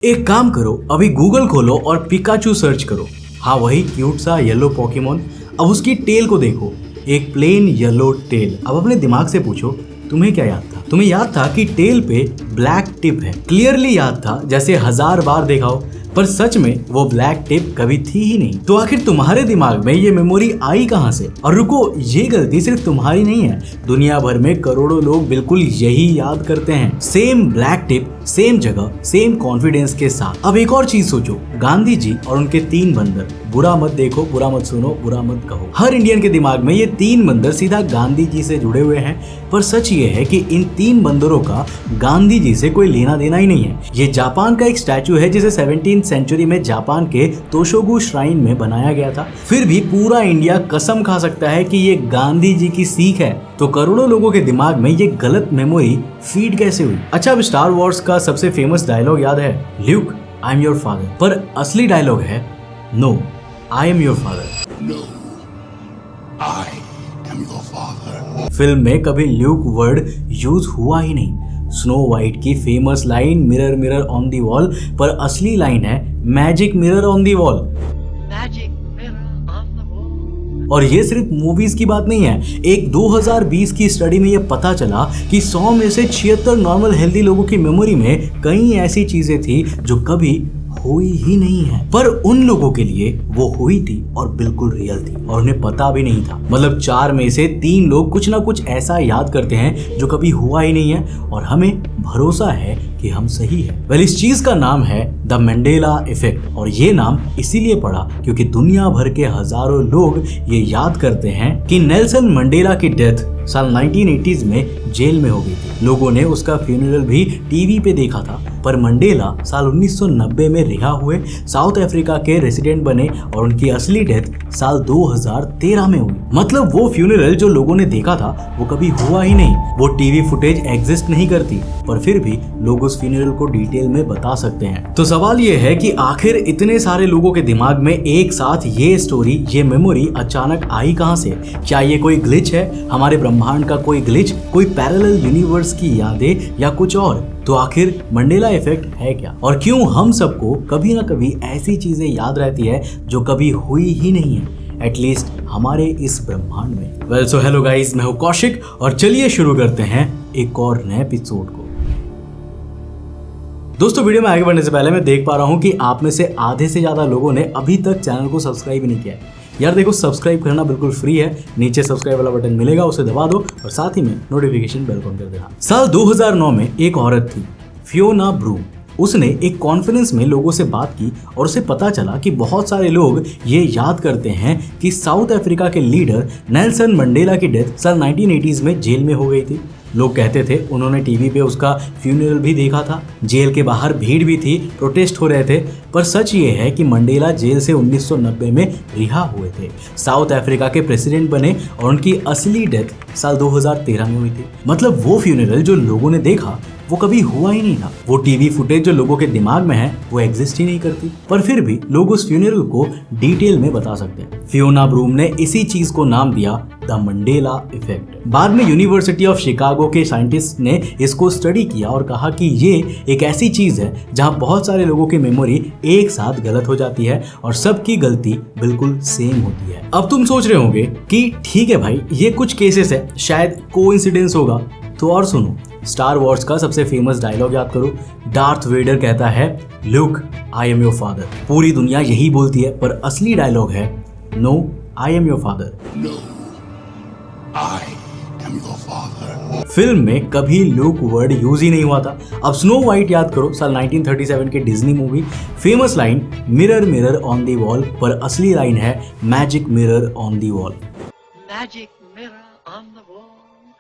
एक काम करो, अभी गूगल खोलो और पिकाचू सर्च करो। हाँ, वही क्यूट सा येलो पोकेमोन। अब उसकी टेल को देखो, एक प्लेन येलो टेल। अब अपने दिमाग से पूछो, तुम्हें क्या याद था? तुम्हें याद था कि टेल पे ब्लैक टिप है। क्लियरली याद था, जैसे 1000 बार देखा हो, पर सच में वो ब्लैक टिप कभी थी ही नहीं। तो आखिर तुम्हारे दिमाग में ये मेमोरी आई कहां से? और रुको, ये गलती सिर्फ तुम्हारी नहीं है, दुनिया भर में करोड़ों लोग बिल्कुल यही याद करते हैं। सेम ब्लैक टिप, सेम जगह, सेम कॉन्फिडेंस के साथ। अब एक और चीज सोचो, गांधी जी और उनके 3 बंदर। बुरा मत देखो, बुरा मत सुनो, बुरा मत कहो। हर इंडियन के दिमाग में ये 3 बंदर सीधा गांधी जी से जुड़े हुए हैं, पर सच ये है कि इन 3 बंदरों का गांधी जी से कोई लेना देना ही नहीं है। ये जापान का एक स्टैचू है जिसे 17th सेंचुरी में जापान के तोशोगु श्राइन में बनाया गया था। फिर भी पूरा इंडिया कसम खा सकता है कि ये गांधी जी की सीख है। तो करोड़ों लोगों के दिमाग में ये गलत मेमोरी फीड कैसे हुई? अच्छा, अब स्टार वॉर्स का सबसे फेमस डायलॉग याद है, Luke I am your father. पर असली डायलॉग है, no I am your father. No, I am your father. फिल्म में कभी ल्यूक वर्ड यूज हुआ ही नहीं। स्नो वाइट की famous line mirror mirror on the wall, पर असली लाइन है magic mirror on the wall. और ये सिर्फ मूवीज की बात नहीं है। एक 2020 की स्टडी में ये पता चला कि 100 में से 76 नॉर्मल हेल्दी लोगों की मेमोरी में कई ऐसी चीजें थी जो कभी हुई ही नहीं है, पर उन लोगों के लिए वो हुई थी और बिल्कुल रियल थी और उन्हें पता भी नहीं था। मतलब 4 में से 3 लोग कुछ ना कुछ ऐसा याद करते हैं जो कभी हुआ ही नहीं है, और हमें भरोसा है कि हम सही है। वेल, इस चीज का नाम है द मंडेला इफेक्ट, और ये नाम इसीलिए पड़ा क्योंकि दुनिया भर के हजारों लोग ये याद करते हैं कि नेल्सन मंडेला की डेथ साल 1980s में जेल में हो गई थी। लोगों ने उसका फ्यूनरल भी टीवी पे देखा था, पर मंडेला साल 1990 में रिहा हुए, साउथ अफ्रीका के रेसिडेंट बने और उनकी असली डेथ साल 2013 में हुई। मतलब वो फ्यूनरल जो लोगों ने देखा था वो कभी हुआ ही नहीं। वो टीवी फुटेज एग्जिस्ट नहीं करती, पर फिर भी लोग उस फ्यूनरल को डिटेल में बता सकते हैं। तो सवाल ये है कि आखिर इतने सारे लोगों के दिमाग में एक साथ ये स्टोरी, ये मेमोरी अचानक आई कहां से? क्या ये कोई ग्लिच है, हमारे ब्रह्मांड का कोई ग्लिच, कोई पैरेलल यूनिवर्स की यादें, या कुछ और? तो आखिर मंडेला इफेक्ट है क्या, और क्यों हम सबको कभी ना कभी ऐसी चीजें याद रहती है जो कभी हुई ही नहीं है, एटलीस्ट हमारे इस ब्रह्मांड में? वेल, सो हेलो गाइस, मैं हूं कौशिक और चलिए शुरू करते हैं एक और नए एपिसोड को। दोस्तों, वीडियो में आगे बढ़ने से पहले मैं देख पा रहा हूं कि आप में से आधे से ज्यादा लोगों ने अभी तक चैनल को सब्सक्राइब नहीं किया है। यार देखो, सब्सक्राइब करना बिल्कुल फ्री है, नीचे सब्सक्राइब वाला बटन मिलेगा, उसे दबा दो और साथ ही में नोटिफिकेशन बेल ऑन कर देना। साल 2009 में एक औरत थी, फियोना ब्रूम। उसने एक कॉन्फ्रेंस में लोगों से बात की और उसे पता चला कि बहुत सारे लोग ये याद करते हैं कि साउथ अफ्रीका के लीडर नेल्सन मंडेला की डेथ साल 1980s में जेल में हो गई थी। लोग कहते थे उन्होंने टीवी पे उसका फ्यूनरल भी देखा था, जेल के बाहर भीड़ भी थी, प्रोटेस्ट हो रहे थे, पर सच ये है कि मंडेला जेल से 1990 में रिहा हुए थे, साउथ अफ्रीका के प्रेसिडेंट बने और उनकी असली डेथ साल 2013 में हुई थी। मतलब वो फ्यूनरल जो लोगों ने देखा वो कभी हुआ ही नहीं था। वो टीवी फुटेज जो लोगों के दिमाग में है वो एग्जिस्ट ही नहीं करती, पर फिर भी लोग उस फ्यूनरल को डिटेल में बता सकते हैं। फियोना ब्रूम ने इसी चीज को नाम दिया द मंडेला इफेक्ट। बाद में यूनिवर्सिटी ऑफ शिकागो के साइंटिस्ट ने इसको स्टडी किया और कहा कि ये एक ऐसी चीज है जहां बहुत सारे लोगों की मेमोरी एक साथ गलत हो जाती है और सबकी गलती बिल्कुल सेम होती है। अब तुम सोच रहे होंगे कि ठीक है भाई, ये कुछ केसेस है, शायद कोइंसिडेंस होगा। तो और सुनो, स्टार वॉर्स का सबसे फेमस डायलॉग याद करो। डार्थ वेडर कहता है, Luke I am your father. पूरी दुनिया यही बोलती है, पर असली डायलॉग है, no I am your father. No, I am your father. फिल्म में कभी ल्यूक वर्ड यूज ही नहीं हुआ था। अब स्नो वाइट याद करो, साल 1937 की Disney movie. Famous line mirror mirror on the wall, पर असली लाइन है magic mirror on the wall.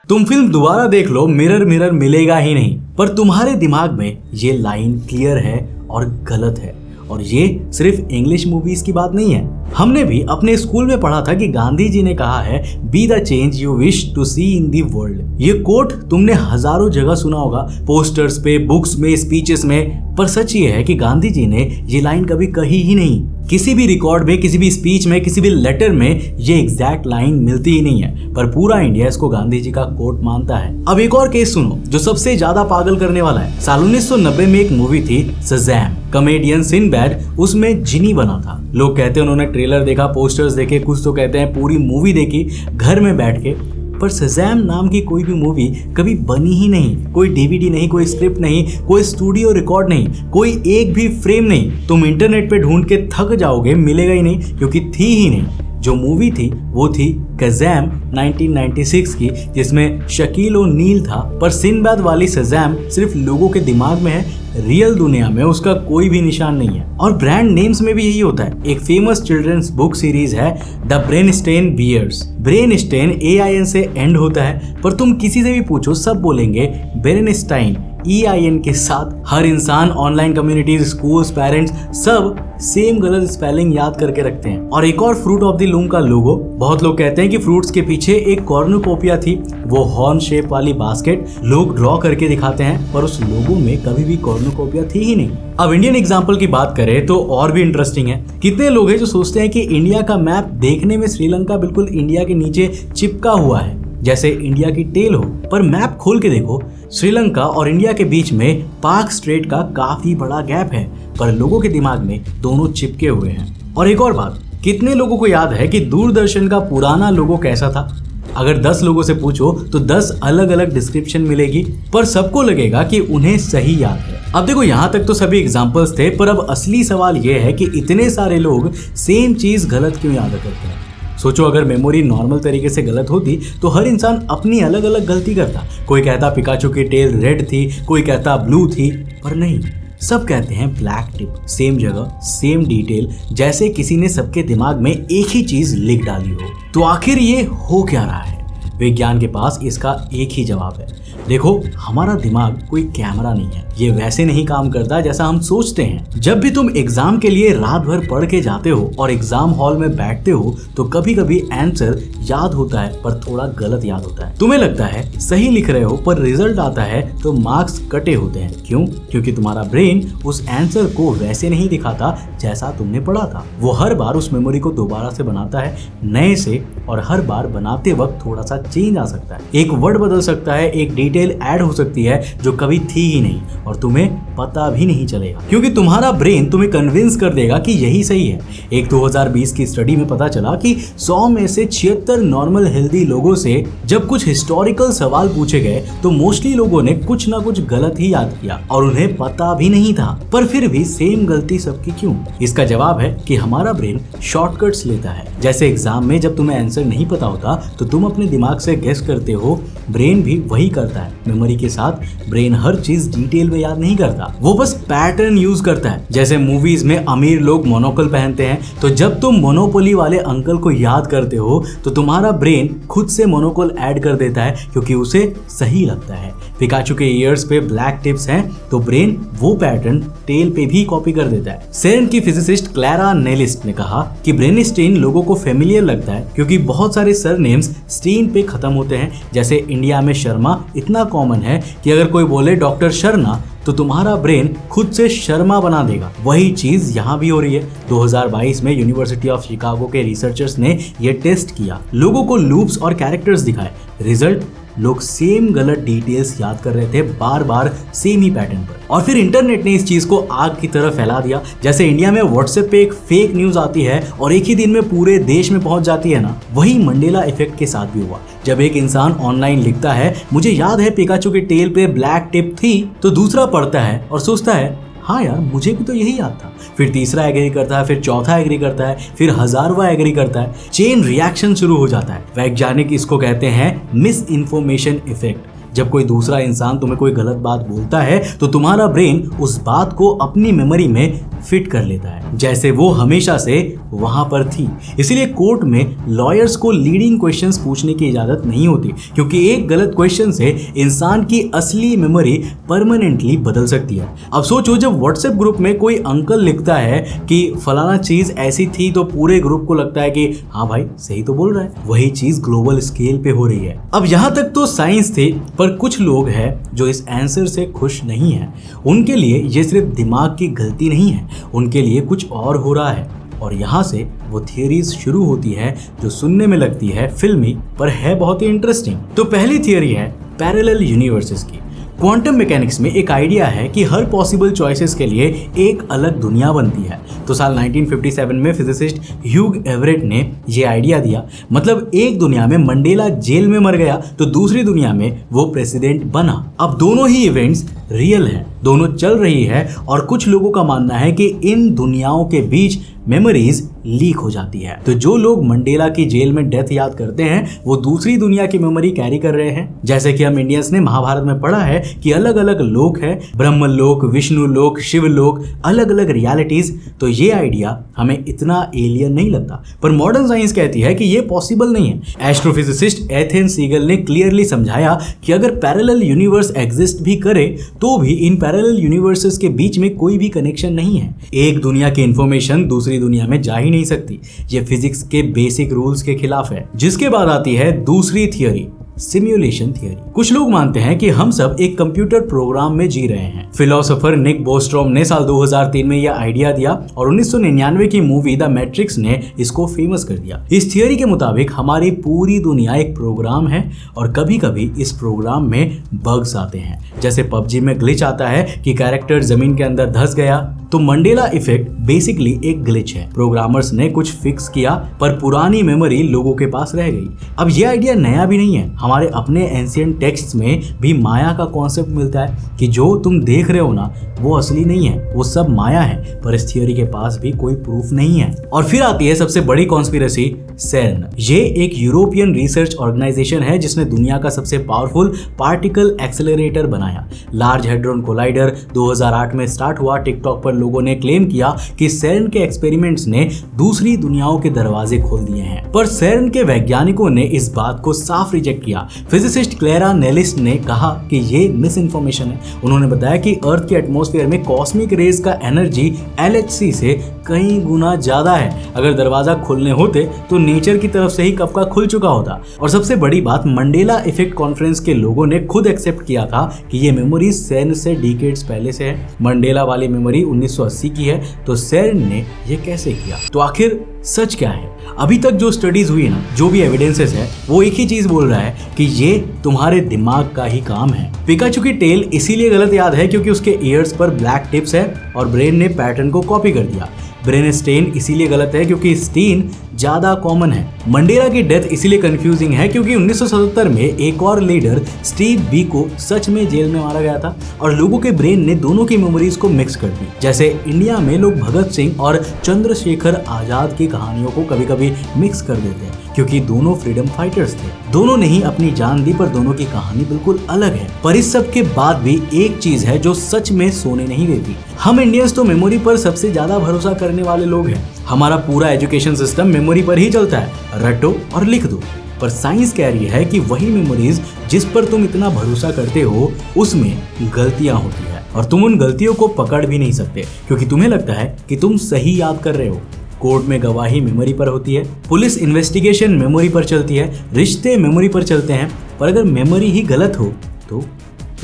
तुम फिल्म दोबारा देख लो, मिरर मिरर मिलेगा ही नहीं, पर तुम्हारे दिमाग में ये लाइन क्लियर है और गलत है। और ये सिर्फ इंग्लिश मूवीज की बात नहीं है, हमने भी अपने स्कूल में पढ़ा था कि गांधी जी ने कहा है, be the change you wish to see in the world. ये कोट तुमने हजारों जगह सुना होगा, पोस्टर्स पे, बुक्स में, स्पीचेस में, पर सच ये है कि गांधी जी ने ये लाइन कभी कही ही नहीं। किसी भी रिकॉर्ड में, किसी भी स्पीच में, किसी भी लेटर में ये एग्जैक्ट लाइन मिलती ही नहीं है, पर पूरा इंडिया इसको गांधी जी का कोट मानता है। अब एक और केस सुनो जो सबसे ज्यादा पागल करने वाला है। साल 1990 में एक मूवी थी शज़ैम, कॉमेडियन सिंबैड उसमें जिनी बना था। लोग कहते हैं उन्होंने ट्रेलर देखा, पोस्टर्स देखे, कुछ तो कहते हैं पूरी मूवी देखी घर में बैठ के, पर शज़ैम नाम की कोई भी मूवी कभी बनी ही नहीं। कोई डीवीडी नहीं, कोई स्क्रिप्ट नहीं, कोई स्टूडियो रिकॉर्ड नहीं, कोई एक भी फ्रेम नहीं। तुम इंटरनेट पे ढूंढ के थक जाओगे, मिलेगा ही नहीं, क्योंकि थी ही नहीं। जो मूवी थी वो थी कज़ैम 1996 की, जिसमें शकील ओनील था। पर सिंबैद वाली शज़ैम सिर्फ लोगों के दिमाग में है, रियल दुनिया में उसका कोई भी निशान नहीं है। और ब्रांड नेम्स में भी यही होता है। एक फेमस चिल्ड्रंस बुक सीरीज है द ब्रेनस्टेन बियर्स। ब्रेनस्टेन AIN से एंड होता है, पर तुम किसी से भी पूछो सब बोलेंगे बेरेनस्टाइन EIN के साथ। हर इंसान, ऑनलाइन कम्युनिटीज, स्कूल्स, पेरेंट्स सब सेम गलत स्पेलिंग याद करके रखते हैं। और एक और फ्रूट ऑफ द लूम का लोगो, बहुत लोग कहते हैं कि फ्रूट्स के पीछे एक कॉर्नुकोपिया थी, वो हॉर्न शेप वाली बास्केट लोग ड्रॉ करके दिखाते हैं, पर उस लोगो में कभी भी कॉर्नुकोपिया थी ही नहीं। अब इंडियन एग्जाम्पल की बात करें तो और भी इंटरेस्टिंग है। कितने लोग हैं जो सोचते हैं कि इंडिया का मैप देखने में श्रीलंका बिल्कुल इंडिया के नीचे चिपका हुआ है, जैसे इंडिया की टेल हो। पर मैप खोल के देखो, श्रीलंका और इंडिया के बीच में पाक स्ट्रेट का काफी बड़ा गैप है, पर लोगों के दिमाग में दोनों चिपके हुए हैं। और एक और बात, कितने लोगों को याद है कि दूरदर्शन का पुराना लोगो कैसा था? अगर 10 लोगों से पूछो तो 10 अलग अलग डिस्क्रिप्शन मिलेगी, पर सबको लगेगा कि उन्हें सही याद है। अब देखो, यहाँ तक तो सभी एग्जांपल्स थे, पर अब असली सवाल यह है कि इतने सारे लोग सेम चीज गलत क्यों याद करते हैं? सोचो, अगर मेमोरी नॉर्मल तरीके से गलत होती तो हर इंसान अपनी अलग अलग गलती करता। कोई कहता पिकाचू की टेल रेड थी, कोई कहता ब्लू थी, पर नहीं, सब कहते हैं ब्लैक टिप। सेम जगह, सेम डिटेल, जैसे किसी ने सबके दिमाग में एक ही चीज लिख डाली हो। तो आखिर ये हो क्या रहा है? विज्ञान के पास इसका एक ही जवाब है। देखो, हमारा दिमाग कोई कैमरा नहीं है, ये वैसे नहीं काम करता जैसा हम सोचते हैं। जब भी तुम एग्जाम के लिए रात भर पढ़ के जाते हो और एग्जाम हॉल में बैठते हो तो कभी कभी आंसर याद होता है, पर थोड़ा गलत याद होता है। तुम्हें लगता है सही लिख रहे हो, पर रिजल्ट आता है तो मार्क्स कटे होते हैं। क्यों? क्योंकि तुम्हारा ब्रेन उस आंसर को वैसे नहीं दिखाता जैसा तुमने पढ़ा था। वो हर बार उस मेमोरी को दोबारा से बनाता है नए से, और हर बार बनाते वक्त थोड़ा सा चेंज आ सकता है, एक वर्ड बदल सकता है, एक डिटेल ऐड हो सकती है जो कभी थी ही नहीं, और तुम्हें पता भी नहीं चलेगा, क्योंकि तुम्हारा ब्रेन तुम्हें कन्विंस कर देगा कि यही सही है। एक 2020 की स्टडी में पता चला कि 100 में से 76 नॉर्मल हेल्दी लोगों से जब कुछ हिस्टोरिकल सवाल पूछे गए तो मोस्टली लोगों ने कुछ ना कुछ गलत ही याद किया और उन्हें पता भी नहीं था। पर फिर भी सेम गलती सबकी क्यों? इसका जवाब है कि हमारा ब्रेन शॉर्टकट्स लेता है। जैसे एग्जाम में जब तुम्हें आंसर नहीं पता होता तो तुम अपने दिमाग से गेस करते हो, ब्रेन भी वही करता है। मेमोरी के साथ ब्रेन हर चीज डिटेल में याद नहीं करता, वो बस पैटर्न यूज करता है। जैसे मूवीज में अमीर लोग मोनोकल पहनते हैं, तो जब तुम मोनोपोली वाले अंकल को याद करते हो तो तुम्हारा ब्रेन खुद से मोनोकल ऐड कर देता है क्योंकि उसे सही लगता है। पिकाचू के ईयर्स पे ब्लैक टिप्स हैं तो ब्रेन वो पैटर्न टेल पे भी कॉपी कर देता है। सेरेन की फिजिसिस्ट क्लैरा नेलिस्ट ने कहा कि ब्रेनस्टेन लोगों को फेमिलियर लगता है क्योंकि बहुत सारे सरनेम्स स्टीन पे खत्म होते हैं। जैसे इंडिया में शर्मा इतना कॉमन है कि अगर कोई बोले डॉक्टर शर्मा तो तुम्हारा ब्रेन खुद से शर्मा बना देगा। वही चीज यहाँ भी हो रही है। 2022 में यूनिवर्सिटी ऑफ शिकागो के रिसर्चर्स ने ये टेस्ट किया, लोगों को लूप्स और कैरेक्टर्स दिखाए। रिजल्ट, लोग सेम गलत डिटेल्स याद कर रहे थे बार बार सेम ही पैटर्न पर। और फिर इंटरनेट ने इस चीज को आग की तरह फैला दिया। जैसे इंडिया में व्हाट्सएप पे एक फेक न्यूज आती है और एक ही दिन में पूरे देश में पहुंच जाती है ना, वही मंडेला इफेक्ट के साथ भी हुआ। जब एक इंसान ऑनलाइन लिखता है मुझे याद है पिकाचू के टेल पे ब्लैक टिप थी, तो दूसरा पढ़ता है और सोचता है हाँ यार मुझे भी तो यही याद था। फिर तीसरा एग्री करता है, फिर चौथा एग्री करता है, फिर 1000वां एग्री करता है। चेन रिएक्शन शुरू हो जाता है। वैज्ञानिक इसको कहते हैं मिस इन्फॉर्मेशन इफेक्ट। जब कोई दूसरा इंसान तुम्हें कोई गलत बात बोलता है तो तुम्हारा ब्रेन उस बात को अपनी मेमोरी में फिट कर लेता है जैसे वो हमेशा से वहां पर थी। इसीलिए कोर्ट में लॉयर्स को लीडिंग क्वेश्चंस पूछने की इजाजत नहीं होती, क्योंकि एक गलत क्वेश्चन से इंसान की असली मेमोरी परमानेंटली बदल सकती है। अब सोचो, जब व्हाट्सएप ग्रुप में कोई अंकल लिखता है कि फलाना चीज ऐसी थी तो पूरे ग्रुप को लगता है कि हाँ भाई सही तो बोल रहा है। वही चीज ग्लोबल स्केल पे हो रही है। अब यहाँ तक तो साइंस थी, पर कुछ लोग हैं जो इस आंसर से खुश नहीं है। उनके लिए ये सिर्फ दिमाग की गलती नहीं है, उनके लिए कुछ और हो रहा है। और यहाँ से वो थियरीज शुरू होती है जो सुनने में लगती है फिल्मी पर है बहुत ही इंटरेस्टिंग। तो पहली थियरी है पैरेलल यूनिवर्सेस की। क्वांटम मैकेनिक्स में एक आइडिया है कि हर पॉसिबल चॉइसेस के लिए एक अलग दुनिया बनती है। तो साल 1957 में फिजिसिस्ट ह्यूग एवरेट ने ये आइडिया दिया। मतलब एक दुनिया में मंडेला जेल में मर गया तो दूसरी दुनिया में वो प्रेसिडेंट बना। अब दोनों ही इवेंट्स रियल हैं, दोनों चल रही है और कुछ लोगों का मानना है कि इन दुनियाओं के बीच मेमोरीज लीक हो जाती है। तो जो लोग मंडेला की जेल में डेथ याद करते हैं वो दूसरी दुनिया की मेमोरी कैरी कर रहे हैं। जैसे कि हम इंडियंस ने महाभारत में पढ़ा है कि अलग अलग लोक है, ब्रह्म लोक, विष्णु लोक, शिव लोक, अलग अलग रियलिटीज। तो ये आइडिया हमें इतना एलियन नहीं लगता, पर मॉडर्न साइंस कहती है कि ये पॉसिबल नहीं है। एस्ट्रोफिजिसिस्ट एथेन सीगल ने क्लियरली समझाया कि अगर पैरेलल यूनिवर्स एग्जिस्ट भी करे तो भी इन पैरेलल यूनिवर्सेस के बीच में कोई भी कनेक्शन नहीं है। एक दुनिया की इंफॉर्मेशन दूसरी दुनिया में जा ही नहीं सकती। ये फिजिक्स के बेसिक रूल्स के खिलाफ है। जिसके बाद आती है दूसरी थियरी, सिम्युलेशन थियरी। कुछ लोग मानते हैं कि हम सब एक कंप्यूटर प्रोग्राम में जी रहे हैं। फिलोसोफर निक बोस्ट्रॉम ने साल 2003 में यह आइडिया दिया और 1999 की मूवी द मैट्रिक्स ने इसको फेमस कर दिया। इस थियरी के मुताबिक हमारी पूरी दुनिया एक प्रोग्राम है और कभी कभी इस प्रोग्राम में बग्स आते हैं। जैसे पबजी में ग्लिच आता है कि कैरेक्टर जमीन के अंदर धंस गया, तो मंडेला इफेक्ट बेसिकली एक ग्लिच है। प्रोग्रामर्स ने कुछ फिक्स किया पर पुरानी मेमोरी लोगों के पास रह गई। अब ये आइडिया नया भी नहीं है। हमारे अपने एंशिएंट टेक्स्ट्स में भी माया का कॉन्सेप्ट मिलता है कि जो तुम देख रहे हो ना वो असली नहीं है, वो सब माया है। पर इस थियरी के पास भी कोई प्रूफ नहीं है। और फिर आती है सबसे बड़ी कॉन्स्पिरेसी, सेर्न। ये एक यूरोपियन रिसर्च ऑर्गेनाइजेशन है जिसने दुनिया का सबसे पावरफुल पार्टिकल एक्सेलरेटर बनाया। लार्ज हेड्रोन कोलाइडर 2008 में स्टार्ट हुआ। टिकटॉक पर लोगों ने क्लेम किया कि सेर्न के एक्सपेरिमेंट्स ने दूसरी दुनियाओं के दरवाजे खोल दिए हैं, पर सेर्न के वैज्ञानिकों ने इस बात को साफ रिजेक्ट किया। फिजिसिस्ट क्लेरा नेलिस ने कहा कि ये मिस इन्फॉर्मेशन है। उन्होंने बताया कि अर्थ के एटमॉस्फेयर में कॉस्मिक रेज का एनर्जी LHC से कई गुना ज्यादा है। अगर दरवाजा खोलने होते तो नेचर की तरफ से ही कब का खुल चुका होता। और सबसे बड़ी बात, मंडेला इफेक्ट कॉन्फ्रेंस के लोगों ने खुद एक्सेप्ट किया था कि ये मेमोरी सेर्न से डिकेड्स पहले से है। मंडेला वाली मेमोरी 1980 की है, तो सेर्न ने ये कैसे किया? तो आखिर सच क्या है? अभी तक जो स्टडीज हुई ना, जो भी एविडेंसेस है, वो एक ही चीज बोल रहा है कि ये तुम्हारे दिमाग का ही काम है। पिकाचू की टेल इसीलिए गलत याद है क्योंकि उसके ईयर्स पर ब्लैक टिप्स है और ब्रेन ने पैटर्न को कॉपी कर दिया। ब्रेन स्टेन इसीलिए गलत है क्योंकि स्टीन ज्यादा कॉमन है। मंडेला की डेथ इसीलिए कंफ्यूजिंग है क्योंकि 1977 में एक और लीडर स्टीव बी को सच में जेल में मारा गया था और लोगों के ब्रेन ने दोनों की मेमोरीज को मिक्स कर दी। जैसे इंडिया में लोग भगत सिंह और चंद्रशेखर आजाद की कहानियों को कभी कभी मिक्स कर देते हैं क्योंकि दोनों फ्रीडम फाइटर्स थे। दोनों ने ही अपनी जान दी पर दोनों की कहानी बिल्कुल अलग है। पर इस सब के बाद भी एक चीज है जो सच में सोने नहीं देती। हम इंडियंस तो मेमोरी पर सबसे ज्यादा भरोसा करने वाले लोग हैं। हमारा पूरा एजुकेशन सिस्टम मेमोरी पर ही चलता है, रटो और लिख दो। पर साइंस कह रही है कि वही मेमोरीज जिस पर तुम इतना भरोसा करते हो उसमें गलतियां होती है और तुम उन गलतियों को पकड़ भी नहीं सकते क्योंकि तुम्हें लगता है कि तुम सही याद कर रहे हो। कोर्ट में गवाही मेमोरी पर होती है, पुलिस इन्वेस्टिगेशन मेमोरी पर चलती है, रिश्ते मेमोरी पर चलते हैं। पर अगर मेमोरी ही गलत हो तो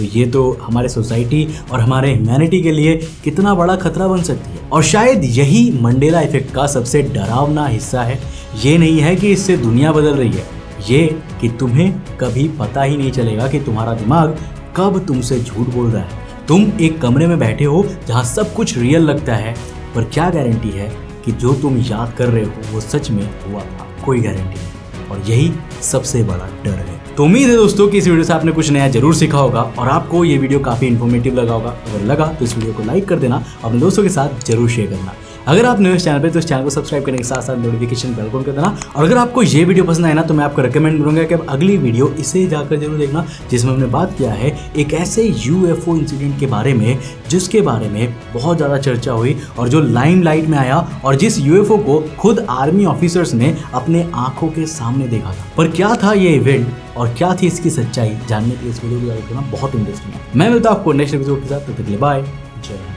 ये तो हमारे सोसाइटी और हमारे ह्यूमैनिटी के लिए कितना बड़ा खतरा बन सकती है। और शायद यही मंडेला इफेक्ट का सबसे डरावना हिस्सा है। ये नहीं है कि इससे दुनिया बदल रही है, ये कि तुम्हें कभी पता ही नहीं चलेगा कि तुम्हारा दिमाग कब तुमसे झूठ बोल रहा है। तुम एक कमरे में बैठे हो जहाँ सब कुछ रियल लगता है, पर क्या गारंटी है कि जो तुम याद कर रहे हो वो सच में हुआ था? कोई गारंटी नहीं। और यही सबसे बड़ा डर है। तो उम्मीद है दोस्तों कि इस वीडियो से आपने कुछ नया जरूर सीखा होगा और आपको ये वीडियो काफी इन्फॉर्मेटिव लगा होगा। अगर लगा तो इस वीडियो को लाइक कर देना, अपने दोस्तों के साथ जरूर शेयर करना। अगर आप नए इस चैनल पे तो इस चैनल को सब्सक्राइब करने के साथ साथ नोटिफिकेशन बेल को ऑन कर देना। और अगर आपको ये वीडियो पसंद आए ना तो मैं आपको रिकमेंड करूंगा कि आप अगली वीडियो इसे जाकर जरूर देखना जिसमें हमने बात किया है एक ऐसे UFO इंसिडेंट के बारे में जिसके बारे में बहुत ज़्यादा चर्चा हुई और जो लाइमलाइट में आया और जिस UFO को खुद आर्मी ऑफिसर्स ने अपने आंखों के सामने देखा था। पर क्या था ये इवेंट और क्या थी इसकी सच्चाई, जानने के लिए इस वीडियो को लाइक करना बहुत इंटरेस्टिंग है। मैं मिलता हूं आपको नेक्स्ट एपिसोड के साथ, तब तक के लिए बाय, जय हिंद।